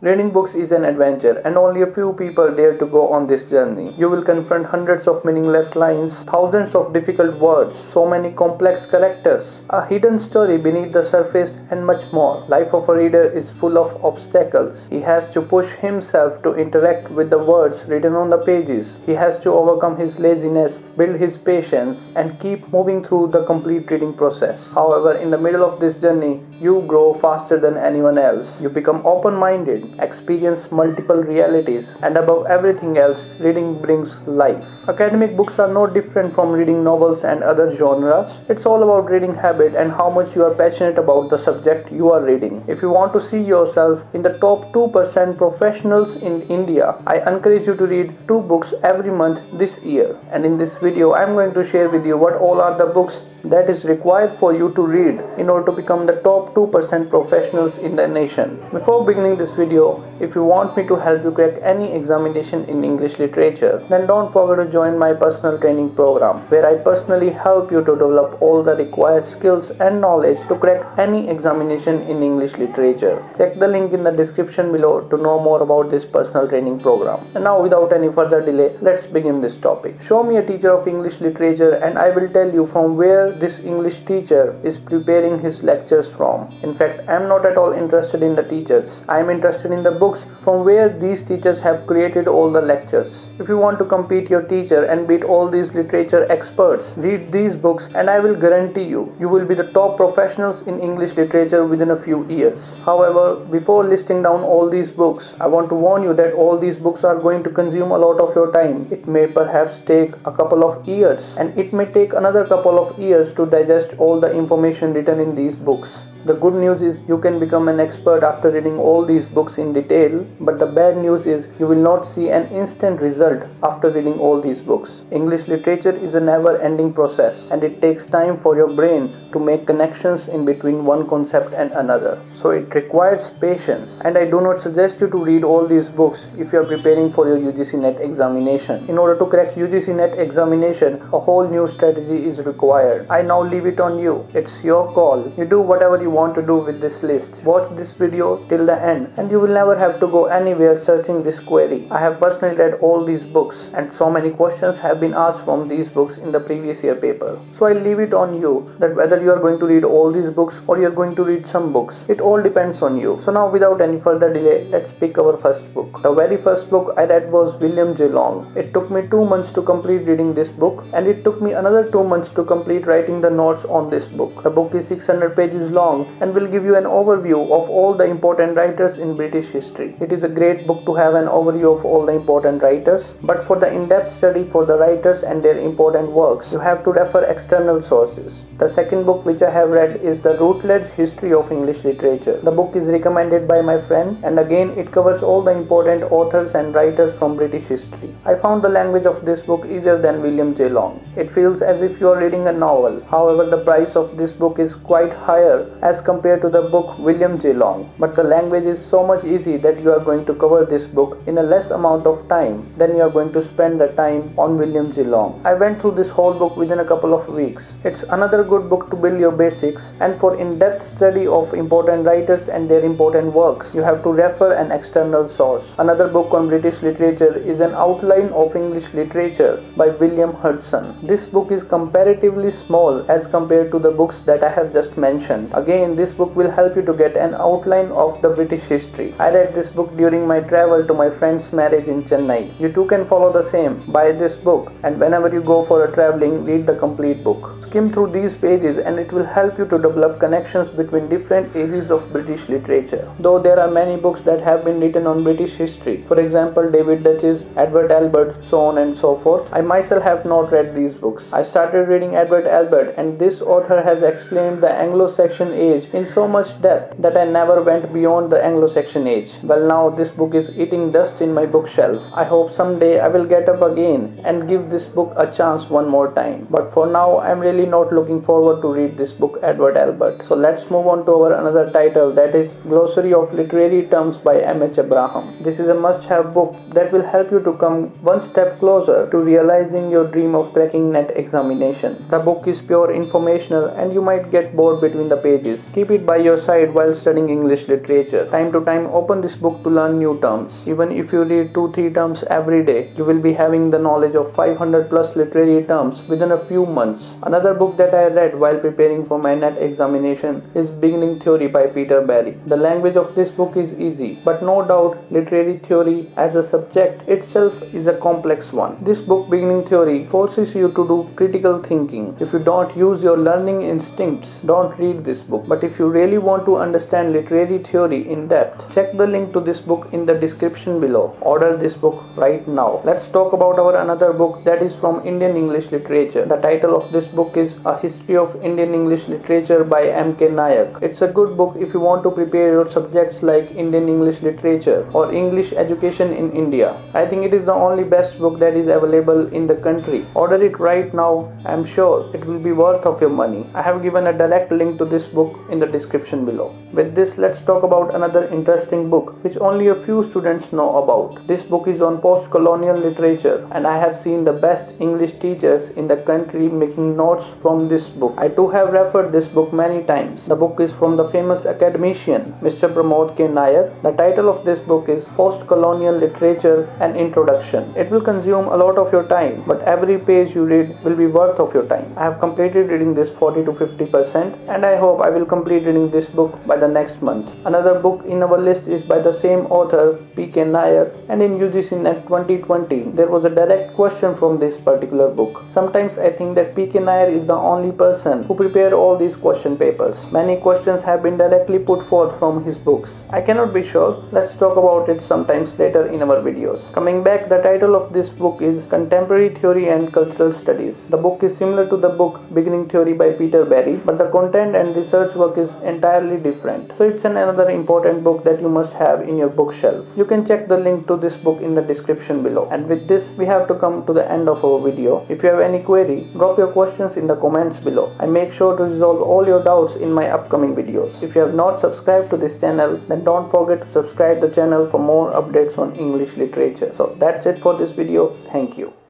Reading books is an adventure, and only a few people dare to go on this journey. You will confront hundreds of meaningless lines, thousands of difficult words, so many complex characters, a hidden story beneath the surface, and much more. Life of a reader is full of obstacles. He has to push himself to interact with the words written on the pages. He has to overcome his laziness, build his patience, and keep moving through the complete reading process. However, in the middle of this journey, you grow faster than anyone else. You become open-minded, experience multiple realities, and above everything else, reading brings life. Academic books are no different from reading novels and other genres. It's all about reading habit and how much you are passionate about the subject you are reading. If you want to see yourself in the top 2% professionals in India, I encourage you to read 2 books every month this year. And in this video, I'm going to share with you what all are the books that is required for you to read in order to become the top 2% professionals in the nation. Before beginning this video, if you want me to help you crack any examination in English literature, then don't forget to join my personal training program, where I personally help you to develop all the required skills and knowledge to crack any examination in English literature. Check the link in the description below to know more about this personal training program. And now, without any further delay, let's begin this topic. Show me a teacher of English literature and I will tell you from where this English teacher is preparing his lectures from. In fact, I am not at all interested in the teachers. I am interested in the books from where these teachers have created all the lectures. If you want to compete your teacher and beat all these literature experts, read these books and I will guarantee you, you will be the top professionals in English literature within a few years. However, before listing down all these books, I want to warn you that all these books are going to consume a lot of your time. It may perhaps take a couple of years, and it may take another couple of years to digest all the information written in these books. The good news is you can become an expert after reading all these books in detail, but the bad news is you will not see an instant result after reading all these books. English literature is a never-ending process, and it takes time for your brain to make connections in between one concept and another. So it requires patience, and I do not suggest you to read all these books if you are preparing for your UGC NET examination. In order to crack UGC NET examination, a whole new strategy is required. I now leave it on you. It's your call. You do whatever you want to do with this list. Watch this video till the end and you will never have to go anywhere searching this query. I have personally read all these books and so many questions have been asked from these books in the previous year paper. So I leave it on you that whether you are going to read all these books or you are going to read some books. It all depends on you. So now, without any further delay, let's pick our first book. The very first book I read was William J. Long. It took me 2 months to complete reading this book, and it took me another 2 months to complete writing the notes on this book. The book is 600 pages long and will give you an overview of all the important writers in British history. It is a great book to have an overview of all the important writers, but for the in-depth study for the writers and their important works, you have to refer external sources. The second book which I have read is The Routledge History of English Literature. The book is recommended by my friend, and again it covers all the important authors and writers from British history. I found the language of this book easier than William J. Long. It feels as if you are reading a novel. However, the price of this book is quite higher as compared to the book William J. Long, but the language is so much easy that you are going to cover this book in a less amount of time than you are going to spend the time on William J. Long. I went through this whole book within a couple of weeks. It's another good book to build your basics, and for in-depth study of important writers and their important works, you have to refer an external source. Another book on British literature is An Outline of English Literature by William Hudson. This book is comparatively small as compared to the books that I have just mentioned. Again, this book will help you to get an outline of the British history. I read this book during my travel to my friend's marriage in Chennai. You too can follow the same. Buy this book, and whenever you go for a traveling, read the complete book. Skim through these pages and it will help you to develop connections between different areas of British literature. Though there are many books that have been written on British history, for example David Duchess, Edward Albert, so on and so forth, I myself have not read these books. I started reading Edward Albert, and this author has explained the Anglo-Saxon age in so much depth that I never went beyond the Anglo-Saxon age. Well, now this book is eating dust in my bookshelf. I hope someday I will get up again and give this book a chance one more time. But for now, I am really not looking forward to read this book, Edward Albert. So let's move on to our another title, that is Glossary of Literary Terms by M.H. Abraham. This is a must-have book that will help you to come one step closer to realizing your dream of cracking NET examination. The book is pure informational and you might get bored between the pages. languages. Keep it by your side while studying English literature. Time to time, open this book to learn new terms. Even if you read 2-3 terms every day, you will be having the knowledge of 500 plus literary terms within a few months. Another book that I read while preparing for my NET examination is Beginning Theory by Peter Barry. The language of this book is easy, but no doubt literary theory as a subject itself is a complex one. This book, Beginning Theory, forces you to do critical thinking. If you don't use your learning instincts, don't read this book. But if you really want to understand literary theory in depth, check the link to this book in the description below. Order this book right now. Let's talk about our another book that is from Indian English literature. The title of this book is A History of Indian English Literature by M.K. Nayak. It's a good book if you want to prepare your subjects like Indian English literature or English education in India. I think it is the only best book that is available in the country. Order it right now. I'm sure it will be worth of your money. I have given a direct link to this book in the description below. With this, let's talk about another interesting book which only a few students know about. This book is on post-colonial literature, and I have seen the best English teachers in the country making notes from this book. I too have referred this book many times. The book is from the famous academician Mr. Pramod K. Nair. The title of this book is Post-Colonial Literature: An Introduction. It will consume a lot of your time, but every page you read will be worth of your time. I have completed reading this 40 to 50%, and I hope I will complete reading this book by the next month. Another book in our list is by the same author, P.K. Nair, and in UGC NET 2020, there was a direct question from this particular book. Sometimes I think that P.K. Nair is the only person who prepared all these question papers. Many questions have been directly put forth from his books. I cannot be sure. Let's talk about it sometimes later in our videos. Coming back, the title of this book is Contemporary Theory and Cultural Studies. The book is similar to the book Beginning Theory by Peter Barry, but the content and research work is entirely different. So it's another important book that you must have in your bookshelf. You can check the link to this book in the description below. And with this, we have to come to the end of our video. If you have any query, drop your questions in the comments below. I make sure to resolve all your doubts in my upcoming videos. If you have not subscribed to this channel, then don't forget to subscribe the channel for more updates on English literature. So that's it for this video. Thank you.